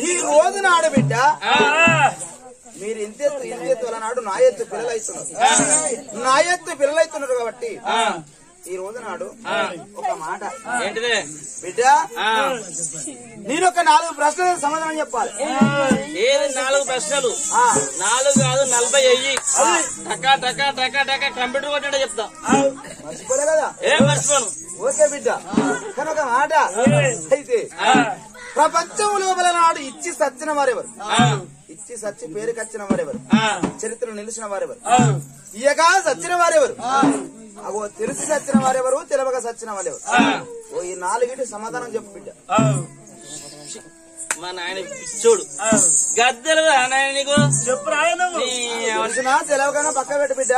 ఈ రోజు నాడు బిడ్డ మీరు ఇంతెత్తు నాడు నా ఎత్తు పిల్లలైతున్నారు కాబట్టి ఈ రోజు నాడు ఒక మాట ఏంటిదే బిడ్డ, నేను ఒక 4 ప్రశ్నలకు సమాధానం చెప్పాలి. ఏది 4 ప్రశ్నలు? 4 కాదు 40 అయ్యి టకా టకా టకా టకా కంప్యూటర్ కొట్టే చెప్తా. మర్చిపోలే కదా? ఏం మర్చిపోను. ఓకే బిడ్డ, కానీ ఒక మాట అయితే ప్రపంచం లోపల నాడు ఇచ్చి సచ్చిన వారెవరు, ఇచ్చి సచ్చి పేరుకి వచ్చిన వారెవరు, చరిత్రలో నిలిచిన వారెవరు, ఇయగా సచ్చిన వారెవరు, అగో తెలిసి సచ్చిన వారెవరు, తెలవక సచ్చిన వారెవరు? ఓ ఈ 4 సమాధానం చెప్పు బిడ్డ. మా నాయన చూడు గద్దెలు నాయన నీకు చెప్పు రాయన తెలవగానే పక్క పెట్టు బిడ్డ.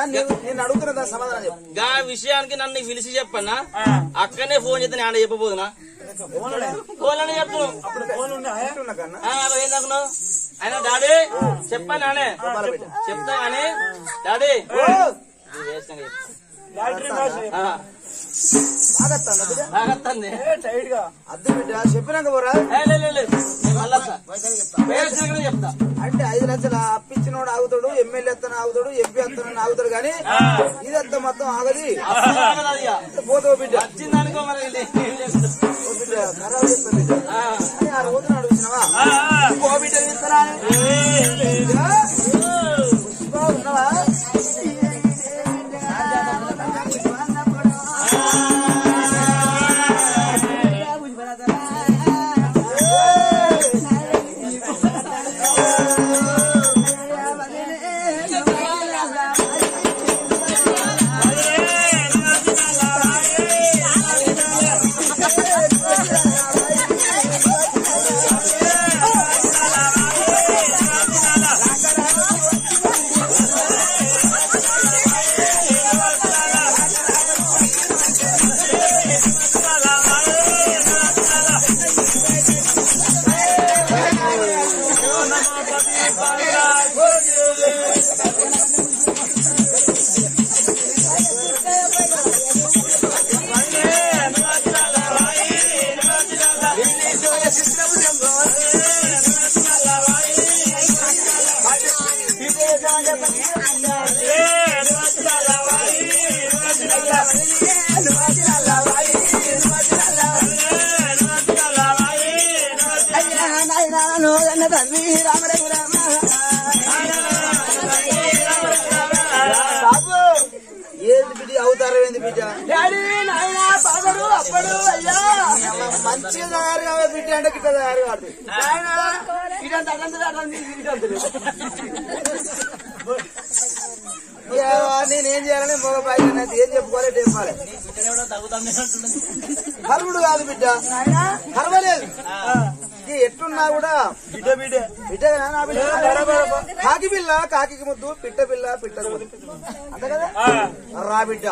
నేను అడుగుతున్న దాని సమాధానం చెప్పు. గా విషయానికి నన్ను పిలిచి చెప్పన్నా అక్కడనే ఫోన్ చేస్తే నేను చెప్పబోదునా? ఫోన్ చెప్పు. ఆయన డాడీ చెప్పా నానే చెప్తా కానీ డాడీ అద్దె బిడ్డ చెప్పినాక పోరా. చెప్తా అంటే 5 లక్షలు అప్పించినోడు ఆగుతాడు, ఎమ్మెల్యే ఎత్తన ఆగుతాడు, ఎంపీ ఎత్తన ఆగుతాడు, కానీ ఇదంతా మొత్తం ఆగది. పోతావు బిడ్డ. వచ్చిందనుకో మరి బిడ్డ ఖరాబ్ చేస్తాను బిడ్డ. ఆ రోజు నాడు వచ్చినావా పో బిడ్డ ఇస్తారా ఉన్నావా? అవుతారు ఏంది బిడ్డ? మంచిగా తయారు కావాలి బిడ్డ అంటే గిట్ట తయారు కాదు. నేనేం చేయాలని మగ బాగా ఏం చెప్పుకోవాలి చెప్పాలి. హర్వుడు కాదు బిడ్డ, హర్వలేదు. ఎట్లున్నా కూడా బిడ్డ బిడ్డ బిడ్డ నా బిడ్డ. కాకి పిల్ల కాకి ముద్దు, పిట్ట పిల్ల పిట్టకు ముద్దు, అంతే కదా? రా బిడ్డ,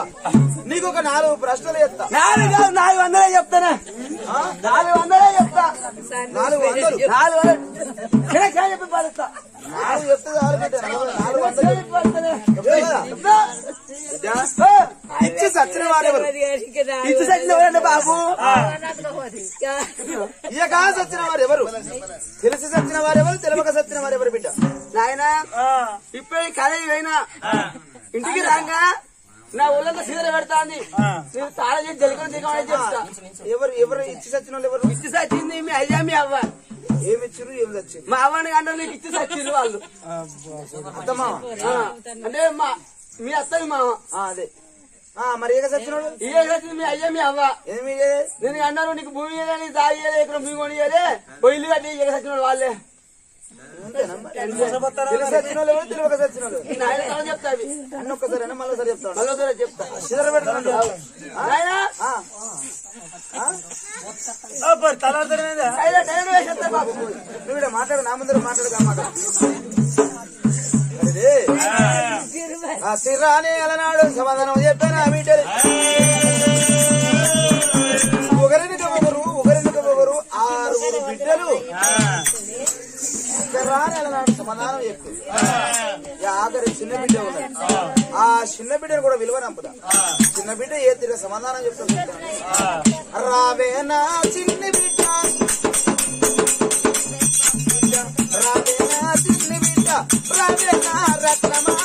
నీకు ఒక 4 ప్రశ్నలు చెప్తా. 400 చెప్తానా? 400 చెప్తా. 400 చెప్పి పాలిస్తా. 4 చెప్తే చాలు బిడ్డ. 400 ఇచ్చి సచ్చిన వారెవరు, ఇచ్చి సచ్చిన వారండి బాబు. ఇక సచ్చిన వారెవరు, తెలిసి సచ్చిన వారెవరు, తెలవక సచ్చిన వారెవరు బిడ్డ? నాయన ఇప్పుడు కాలేజీ అయినా ఇంటికి రాగా నా ఊళ్ళంతా సీదర పెడతాంది. నేను తాళ చేసి జలికొని దిగమని చెప్తా. ఎవరు ఎవరు ఇచ్చి సచ్చిన వాళ్ళు ఎవరు? ఇచ్చి సచ్చింది మీ అయ్యా మీ అవ్వ. ఏమిచ్చారు ఏమి తెచ్చింది మా అవ్వని అంటే నీకు ఇచ్చి చచ్చిండ్రు వాళ్ళు అత్తమ్మా అంటే మీ అత్త మీ మామ అదే మరి ఏక సచ్చినోడు ఏ చచ్చింది మీ అయ్యా మీ అవ్వ ఏమి నేను అన్నాను నీకు భూమి ఇయ్యలే తాగియలే ఇక్కడ భూమి కొనియలే పొయ్యిలు కట్టి ఏ చచ్చినోడు వాళ్ళే సచ్చినోళ్ళు తెలియక సచ్చినోళ్ళు చెప్తా అవి అన్ని ఒక్కసారి మళ్ళీసారి చెప్తాను మళ్ళీ చెప్తా సిదర పెడతాను నువ్వు ఇక్కడ మాట్లాడు నా ముందర మాట్లాడు మాట సిర్రాని అలనాడు సమాధానం చెప్పాను ఆ బిడ్డలు ఒకరికి ఒకరు 6 బిడ్డలు సిర్రాని అలనాడు సమాధానం చెప్పారు ఆఖరి చిన్న బిడ్డ ఉన్నది ఆ చిన్న బిడ్డను కూడా విలువ నంపుదా చిన్న బిడ్డ ఏ తీర సమాధానం చెప్తాను రావేనా చిన్న బిడ్డ రావేనా చిన్న బిడ్డ రావేనా రత్నమా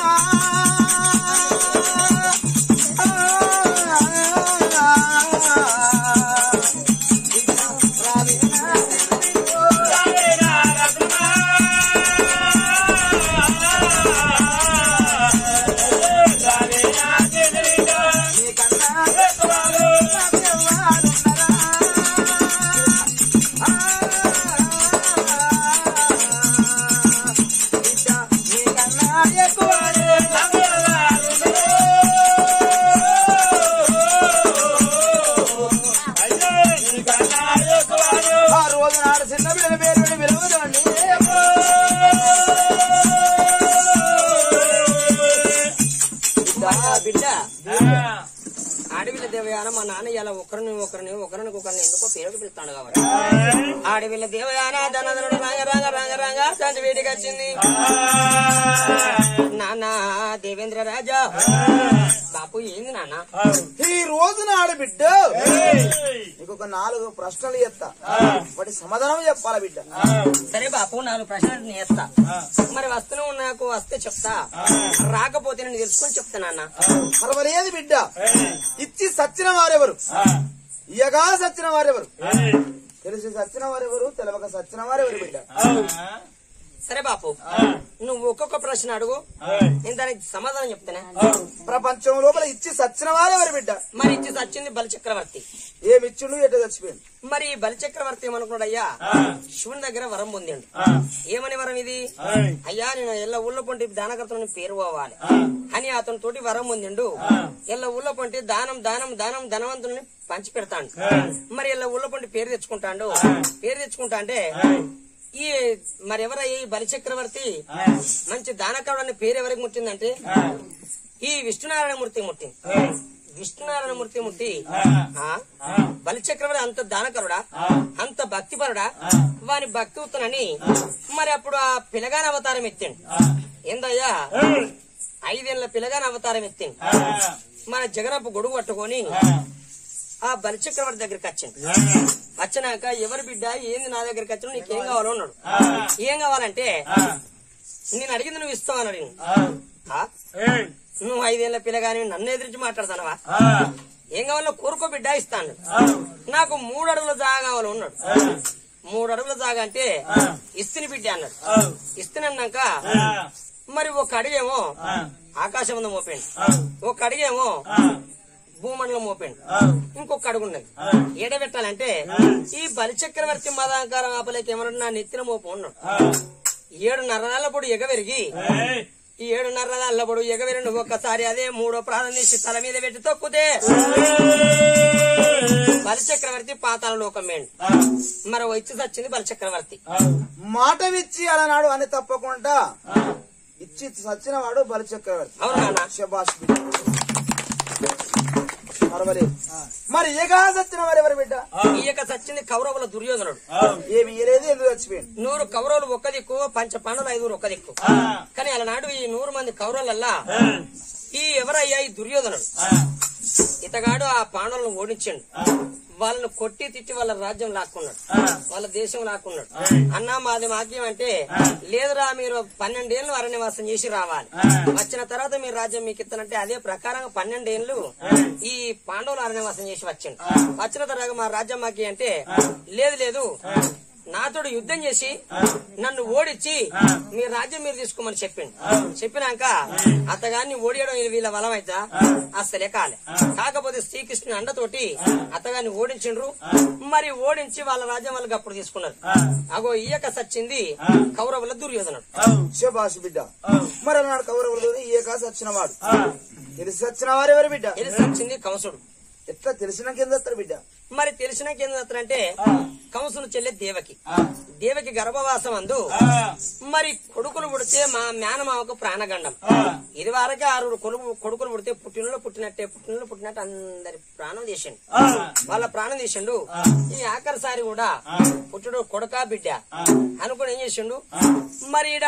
ఆడవిల్ల దేవయాన మా నాన్న ఇలా ఒకరిని ఎందుకో పేరుకు పిలుస్తాడు కాబట్టి ఆడవిల్ల దేవయాన ధనధనుడు రంగ తండ్రి వేడికి వచ్చింది నాన్న దేవేంద్ర రాజా బాపు ఏంది నాన్న ఈ రోజున ఆడబిడ్డ నీకు ఒక 4 ప్రశ్నలు చెప్తా వాటి సమాధానం చెప్పాలా బిడ్డ సరే బాపు 4 ప్రశ్నలు నేస్తా మరి వస్తున్నావు నాకు వస్తే చెప్తా రాకపోతే నేను తెలుసుకొని చెప్తా నాన్న పర్వాలేదు బిడ్డ ఇచ్చి సచ్చిన వారెవరు ఇయగా సచ్చిన వారెవరు తెలిసి సచ్చిన వారెవరు తెలవక సచ్చిన వారెవరు బిడ్డ సరే బాపు నువ్వు ఒక్కొక్క ప్రశ్న అడుగు నేను దానికి సమాధానం చెప్తానే ప్రపంచం లోపల ఇచ్చి సచ్చిన వారెవరు బిడ్డ మరి ఇచ్చి సచ్చింది బలిచక్రవర్తి ఏమిచ్చుండు ఎట్లా చచ్చిపోయింది మరి బలిచక్రవర్తి ఏమనుకున్నాడు అయ్యా శివుని దగ్గర వరం పొందిండు ఏమని వరం ఇది అయ్యా నేను ఎల్ల ఊళ్ళో పొంటి దానకర్తని పేరు పోవాలి అని అతని తోటి వరం పొందిండు ఎల్ల ఊళ్ళో పొంటి దానం ధనవంతుని పంచి పెడతాడు మరి ఎల్ల ఊళ్ళో పొంటి పేరు తెచ్చుకుంటా అంటే ఈ మరి ఎవరయ్యా ఈ బలిచక్రవర్తి మంచి దానకరుడు అనే పేరు ఎవరికి ముట్టిందంటే ఈ విష్ణునారాయణమూర్తి ముట్టి బలిచక్రవర్తి అంత దానకరుడా అంత భక్తిపరుడా వాని భక్తి ఉత్తనని మరి అప్పుడు ఆ పిలగాన అవతారం ఎత్తిండు ఏందయ్యా 5 ఏళ్ల పిలగాన అవతారం ఎత్తిండు మన జగనప్ప గొడుగు పట్టుకొని ఆ బలిచక్రవర్తి దగ్గరికి వచ్చింది వచ్చినాక ఎవరి బిడ్డ ఏంది నా దగ్గరికి వచ్చిన నీకేం కావాలో అన్నాడు ఏం కావాలంటే నేను అడిగింది నువ్వు ఇస్తావు అని అడిగింది నువ్వు 5 ఏళ్ల పిల్లగాని నన్ను ఎదిరించి మాట్లాడతానవా ఏం కావాలో కోరుకో బిడ్డ ఇస్తాను నాకు 3 అడుగుల జాగా కావాలో ఉన్నాడు 3 అడుగుల జాగా అంటే ఇస్తిని బిడ్డ అన్నాడు ఇస్తినన్నాక మరి ఒక అడిగేమో ఆకాశం మీద మోపండి ఒక అడిగేమో భూమండలం మోపండి ఇంకొక అడుగు ఉన్నది ఏడబెట్టాలంటే ఈ బలిచక్రవర్తి మదాంకారం ఆపలేక ఏమన్నా నా నెత్తిన మోపు ఉన్నాడు 7 నరాల పొడి ఎగవెరిగి ఈ 7 నరాల పొడి ఎగవెరిగి ఒక్కసారి అదే 3వ ప్రాణం తీసి తల మీద పెట్టి తొక్కుతే బలిచక్రవర్తి పాతాళ లోకం వేయండి మరి వచ్చి చచ్చింది బలిచక్రవర్తి మాట విచ్చి అలనాడు అని తప్పకుండా ఇచ్చి సచ్చిన వాడు బలిచక్రవర్తి అవునా శబాష్ పర్వాలేదు మరి ఏగా సచ్చిన వారెవరు బిడ్డ ఈయక సచ్చింది కౌరవుల దుర్యోధనుడు ఏమి ఇయలేదు ఎందుకు చచ్చిపోయింది 100 కౌరవులు ఒక్క దిక్కు 5 పాండవులు 5 ఒక్క దిక్కు కానీ అలనాడు ఈ 100 మంది కౌరవులల్లా ఈ ఎవరయ్యా ఈ దుర్యోధనుడు ఇతగాడు ఆ పాండవులను ఓడించండు వాళ్ళను కొట్టి తిట్టి వాళ్ళ రాజ్యం లాక్కున్నాడు వాళ్ళ దేశం లాక్కున్నాడు అన్నా మాది మాక్యం అంటే లేదురా మీరు 12 ఏళ్ళు అరణ్యవాసం చేసి రావాలి వచ్చిన తర్వాత మీరు రాజ్యం మీకు ఇస్తానంటే అదే ప్రకారంగా 12 ఏళ్ళు ఈ పాండవులు అరణ్యవాసం చేసి వచ్చిండు వచ్చిన తర్వాత మా రాజ్యం మాకి అంటే లేదు నా నాతోడు యుద్ధం చేసి నన్ను ఓడించి మీ రాజ్యం మీరు తీసుకోమని చెప్పిండు. చెప్పినాక అత్తగారిని ఓడియడం వీళ్ళ బలమైతే అస్సలే కాలే. కాకపోతే శ్రీకృష్ణుని అండతోటి అత్తగారిని ఓడించిండ్రు. మరి ఓడించి వాళ్ళ రాజ్యం వాళ్ళకి అప్పుడు తీసుకున్నారు. అగో ఈయక సచ్చింది కౌరవుల దుర్యోధనుడు. శభాష్ బిడ్డ. మరి అన్నాడు కౌరవులు ఈయక సచ్చిన వాడు. తెలిసి సచ్చిన వారెవరు బిడ్డ? తెలిసి సచ్చింది కంసుడు. ఎట్లా తెలిసిన కింద బిడ్డ? మరి తెలిసిన అంటే కంసును చెల్లె దేవకి. దేవకి గర్భవాసం అందు మరి కొడుకులు పుడితే మా మేనమావకు ప్రాణగండం. ఇది వరకే 6 కొడుకులు పుడితే పుట్టినలో పుట్టినట్టు అందరి ప్రాణం తీసిండు. వాళ్ళ ప్రాణం తీసిండు. ఈ ఆఖరిసారి కూడా పుట్టుడు కొడుకా బిడ్డ అనుకుని ఏం చేసిండు. మరి ఈడ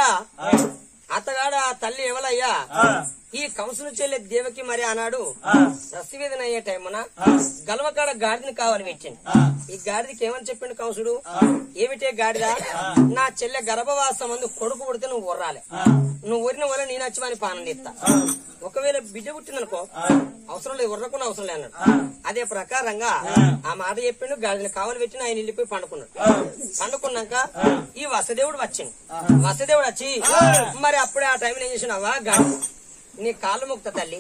అత్తగాడ తల్లి ఎవలయ్యా ఈ కంసును చెల్లె దేవకి మరి అన్నాడు రసవేదన అయ్యే టైమున గలవకాడ గాడిదని కావాలి పెట్టింది. ఈ గాడిదకి ఏమని చెప్పిండు కంసుడు, ఏమిటే గాడిద, నా చెల్లె గర్భవాసం అందు కొడుకు పుడితే నువ్వు ఒర్రాలి, నువ్వు ఒరిన వల్ల నేను వచ్చి వాని పానం తీస్తా. ఒకవేళ బిడ్డ పుట్టిందనుకో అవసరం లేదు, ఒర్రకుండా అవసరం లేదు అన్నాడు. అదే ప్రకారంగా ఆ మాట చెప్పిండు. గాడిదని కావాలి పెట్టిన ఆయన వెళ్ళిపోయి పండుకున్నాడు. పండుకున్నాక ఈ వసుదేవుడు వచ్చిండు. వసుదేవుడు వచ్చి మరి అప్పుడే ఆ టైంలో ఏం చేసిన, అవ్వా గాడి నీ కాళ్ళు మొక్త తల్లి,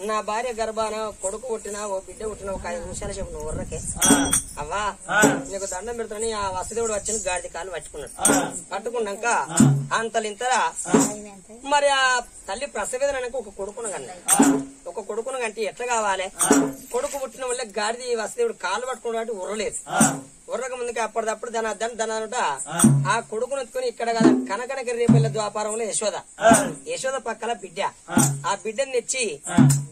నా భార్య గర్భాన కొడుకు పుట్టినా ఓ బిడ్డ పుట్టినా ఒక 5 నిమిషాలు చెప్పు నువ్వు వర్రకే అవ్వా నీకు దండం పెడతానని ఆ వసుదేవుడు వచ్చిన గాడిద కాళ్ళు పట్టుకున్నాడు. పట్టుకున్నాక అంతలింతరా మరి ఆ తల్లి ప్రసవేదనకు ఒక కొడుకును కంటే ఎట్లా కావాలి, కొడుకు పుట్టిన వల్ల గాడిది వసుదేవుడు కాళ్ళు పట్టుకున్న కాబట్టి ఉర్రలేదు. ఉర్రక ముందుకి అప్పటిదప్పుడు దనట ఆ కొడుకును ఎత్తుకుని ఇక్కడ కదా కనకనక రేపెళ్ల ద్వాపారంలో యశోద పక్కల బిడ్డ, ఆ బిడ్డని తెచ్చి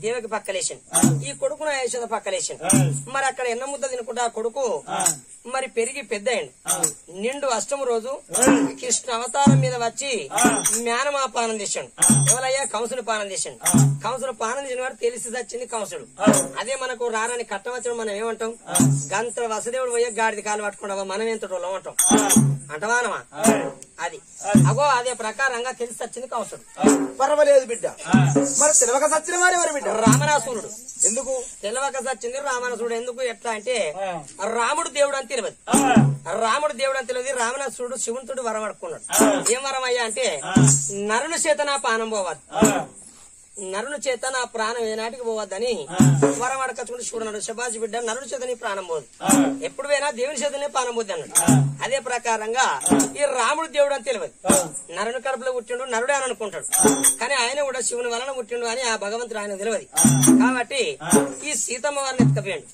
దేవకి పక్కలేసాను. ఈ కొడుకును యశోద పక్కలేసాను. మరి అక్కడ ఎన్న ముద్ద తినుకుంటా ఆ కొడుకు మరి పెరిగి పెద్ద అయిండు. నిండు అష్టమి రోజు కృష్ణ అవతారం మీద వచ్చి మేనమా పానం చేశాడు. ఎవరయ్యా కంసుడు పానం చేశాడు. కంసుడు పానం చేసిన వాడు తెలిసి వచ్చింది కంసుడు. అదే మనకు రారాని కట్టం వచ్చాడు మనం ఏమంటాం, గంత వసుదేవుడు పోయే గాడిది కాలు పట్టుకుంటావా మనం ఎంత రోజులు అంటాం అంటవానమా. అది అగో అదే ప్రకారంగా తెలిసి వచ్చింది కంసుడు. పర్వాలేదు బిడ్డ. మరి తెలవక సచ్చిన వారు ఎవరు బిడ్డ? రామనాసురుడు. ఎందుకు తెలవక సచ్చింది రామనాసురుడు? ఎందుకు ఎట్లా అంటే రాముడు దేవుడు అని తెలియదు. రాముడు దేవుడు అని తెలియదు. రామనాసురుడు శివునితోటి వరం అడుక్కున్నాడు. ఏం వరం అయ్యా అంటే నరుని చేత నా పానం పోవద్దు, నరుని చేత నా ప్రాణం ఏనాటికి పోవద్దని వరం అడకచ్చుకుంటే చూడన్నాడు. శబాజీ బిడ్డ నరుని చేత నీ ప్రాణం పోదు, ఎప్పుడు పోయినా దేవుని చేతనే ప్రాణం పోద్ది అన్నాడు. అదే ప్రకారంగా ఈ రాముడు దేవుడు అని తెలియదు. నరుని కడుపులో పుట్టిండు నరుడే అని అనుకుంటాడు. కానీ ఆయన కూడా శివుని వలన పుట్టిండు అని ఆ భగవంతుడు ఆయన తెలియదు. కాబట్టి ఈ సీతమ్మ వారిని ఎత్తుకపోయాడు,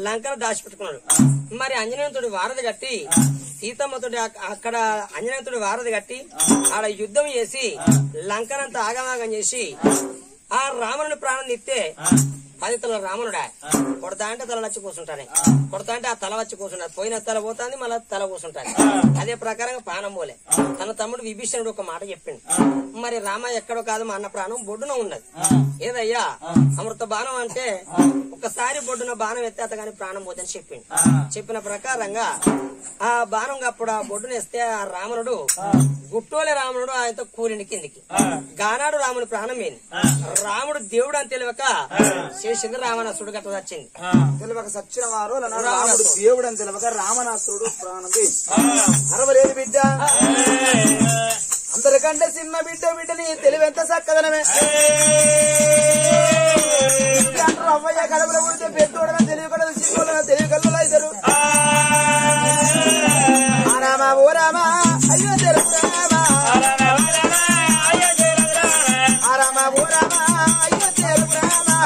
లంకను దాచిపెట్టుకున్నాడు. మరి ఆంజనేయునితోటి వారధి కట్టి సీతమ్మతోటి అక్కడ ఆంజనేయునితోటి వారధి కట్టి ఆడ యుద్ధం చేసి లంకనంతా ఆగమాగం చేసి ఆ రావణుని ప్రాణం తీస్తే 10 తల రావణుడా కొడతా అంటే తల వచ్చి కూర్చుంటానే, కొడతా అంటే ఆ తల వచ్చి కూర్చుంటాడు. పోయిన తల పోతాంది మళ్ళా తల కూర్చుంటాడు. అదే ప్రకారంగా ప్రాణం పోలే. తన తమ్ముడు విభీషణుడు ఒక మాట చెప్పిండు, మరి రామ ఎక్కడో కాదు మా అన్న ప్రాణం బొడ్డున ఉన్నది. ఏదయ్యా అమృత బాణం అంటే ఒక్కసారి బొడ్డున బాణం ఎత్తే అతగాని ప్రాణం పోదని చెప్పిండు. చెప్పిన ప్రకారంగా ఆ బాణం అప్పుడు ఆ బొడ్డును వేస్తే ఆ రావణుడు గుట్టోలే రావణుడు ఆయనతో కూలిండి కిందికి. గానాడు రాముని ప్రాణం ఏంది. రాముడు దేవుడు అని తెలియక చేసింది రావణాసురుడు గట్ట వచ్చింది. తెలియక సచ్చిన వారు రాముడు దేవుడు అని తెలియక రావణాసురుడు ప్రాణం అరవలేదు బిడ్డ. అందరికంటే చిన్న బిడ్డని తెలివెంత చక్కదనమే. అవ్వయ్య కడపలో పుడితే పెద్దోడన తెలియకూడదు, చిన్నోడన తెలియకల్లు ఇద్దరు. రామా ఓ రామా అయ్యో తెలుగు రామా, రామా ఓ రామా అయ్యో తెలుగు రామా.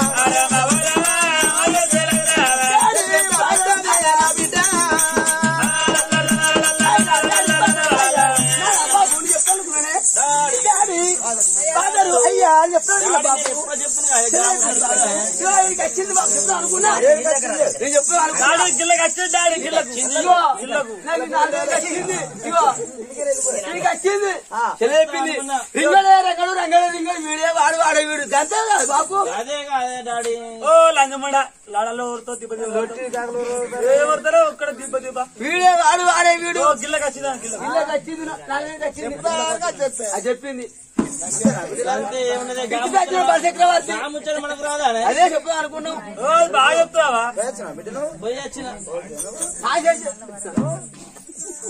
అయ్యా చెప్తాను అనుకున్నా నేను చెప్పింది రింగడు రంగడు రింగడు వీడే వాడు వాడే వీడు అంతే బాబు. అదే కాదే డాడీ. ఓ లంగమండ లాడలో ఎవరితో ఒక్కడ దిబ్బ దిబ్బ వీడే వాడు వాడే వీడు గిల్లకి వచ్చింది చెప్పింది. మనకు రాదా? అదే చెప్తాను అనుకున్నాం. బాగా చెప్తావా? బిడ్డను పోయి వచ్చిన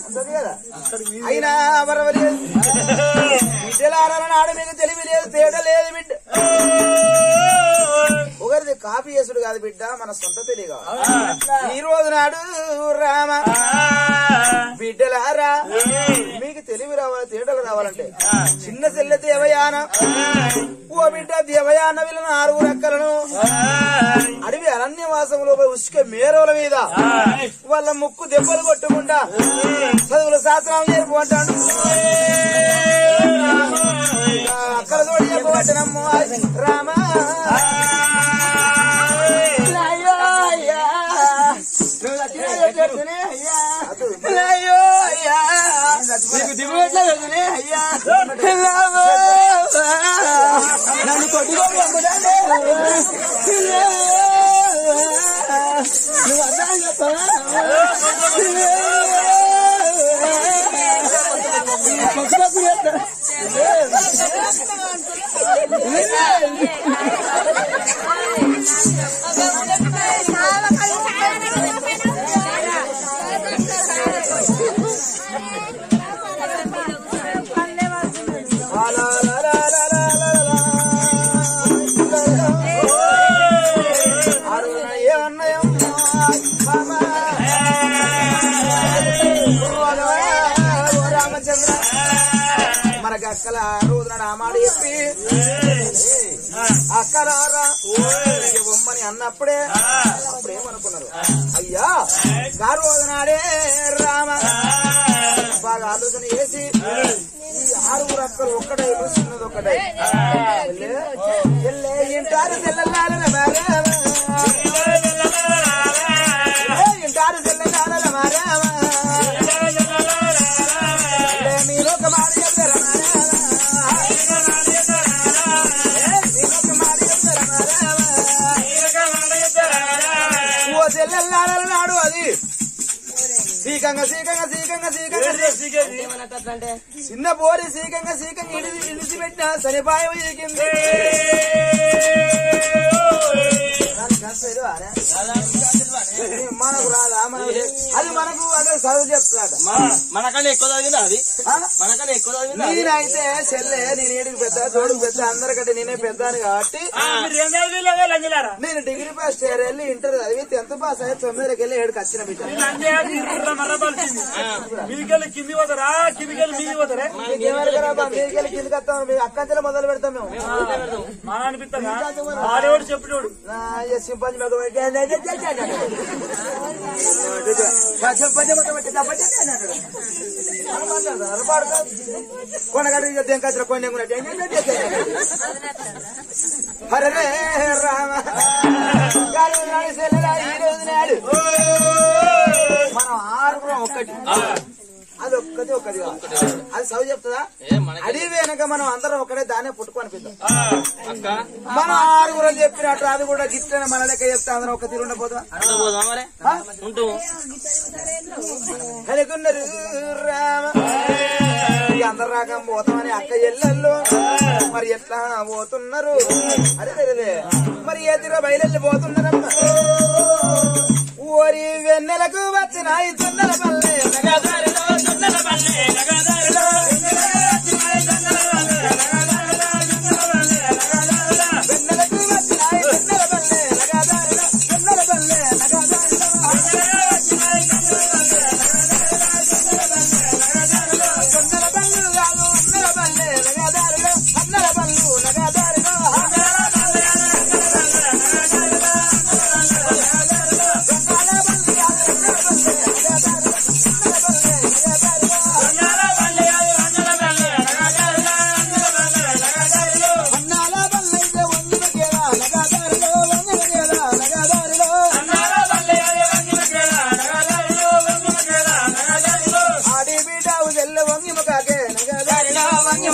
ఉంటది కదా. అయినా మరవరి బిడ్డలారని నాడు మీకు తెలివి లేదు, తేట లేదు బిడ్డ. ఒకరిది కాపీ చేసుడు కాదు బిడ్డ, మన సొంత తెలివి కావాలి. ఈ రోజు నాడు రామ బిడ్డలారా మీకు తెలివి రావాలి, తేటలు రావాలంటే చిన్న చెల్లె దేవయాన, ఓ బిడ్డ దేవయాన వీళ్ళను 6 అక్కలను అడవి అరణ్యవాసంలో ఉసుక మేరవుల మీద వాళ్ళ ముక్కు దెబ్బలు కొట్టుకుంటా చదువుల శాస్త్రాలు నేర్పుకుంటాడు. అక్కడ తోడి చెప్పబట్టనమ్మ రామ నన్ను కొట్టుకోవాలి నువ్వు అర్థం చెప్తావా అక్కల రోజున నామాడు చెప్పి అక్కలారా బొమ్మని అన్నప్పుడే అప్పుడేమనుకున్నారు, అయ్యా గారు రోజునాడే రామ బాగా ఆలోచన చేసి ఈ 6 అక్కలు ఒక్కటై చిన్నది ఒక్కటై ఇంటారు తెల్లలాల ఇంటారు తెల్లలాల మారామ మీరు ఒక మాట చెప్తారా నాడు అది సీకంగా చిన్న పోరి సీకంగా ఇడిచిపెట్టిన సరిపాయం ఎగిరింది. మనకు రాదా అది మనకు అదే చదువు చెప్తున్నాడు. మనకన్నా ఎక్కువ చదివిందా అది? మనకన్నా ఎక్కువ చదివిందా? నేనైతే చెల్లె నేను ఏడుగు పెద్ద తోడుకు పెద్ద అందరికంటే నేనే పెద్దాను కాబట్టి నేను డిగ్రీ ఫస్ట్ ఇయర్ వెళ్ళి ఇంటర్ చదివి 10th పాస్ అయ్యి 9కి వెళ్ళి 7కి వచ్చిన బిడ్డ. కింది పోతారా కిందికి పోతారా మీకెళ్ళి కిందికి వస్తాం, మేము అక్కంచెల మొదలు పెడతాం. మేము మన అనిపిస్తా ఆడేవాడు చెప్పినోడు సింపల్ కొనగడ్డ దెంకచ్చిన కొన్ని హరే రామ ఈ రోజు నాడు మనం 6 ఒక్కటి అది ఒక్కది అది చదువు చెప్తుందా? అడివి వెనక మనం అందరం ఒకటే దాన్నే పుట్టుకొని పిద్దాం. మనం 6 చెప్పినట్టు అది కూడా గిట్ల మన లెక్క చెప్తా అందరం ఒక తీరు ఉండబోదా? అనుకున్నారు రామ అందరు రాక పోతామని అక్క ఎల్లెళ్ళు మరి ఎట్లా పోతున్నారు? అరే మరి ఏ తీర బయలు పోతున్నారమ్మా. ఓరి వెన్నెలకు వచ్చిన జొన్నల పల్లె నగదారిలో జొన్నల పల్లె నగదారిలో వెన్నెలకు వచ్చిన జొన్నల పల్లె నగదారిలో జొన్నల పల్లె నగదారిలో జొన్నల పల్లు కాదు అన్నల పల్లె నగదారిలో అన్నల పల్లు నగదారిలో వంగి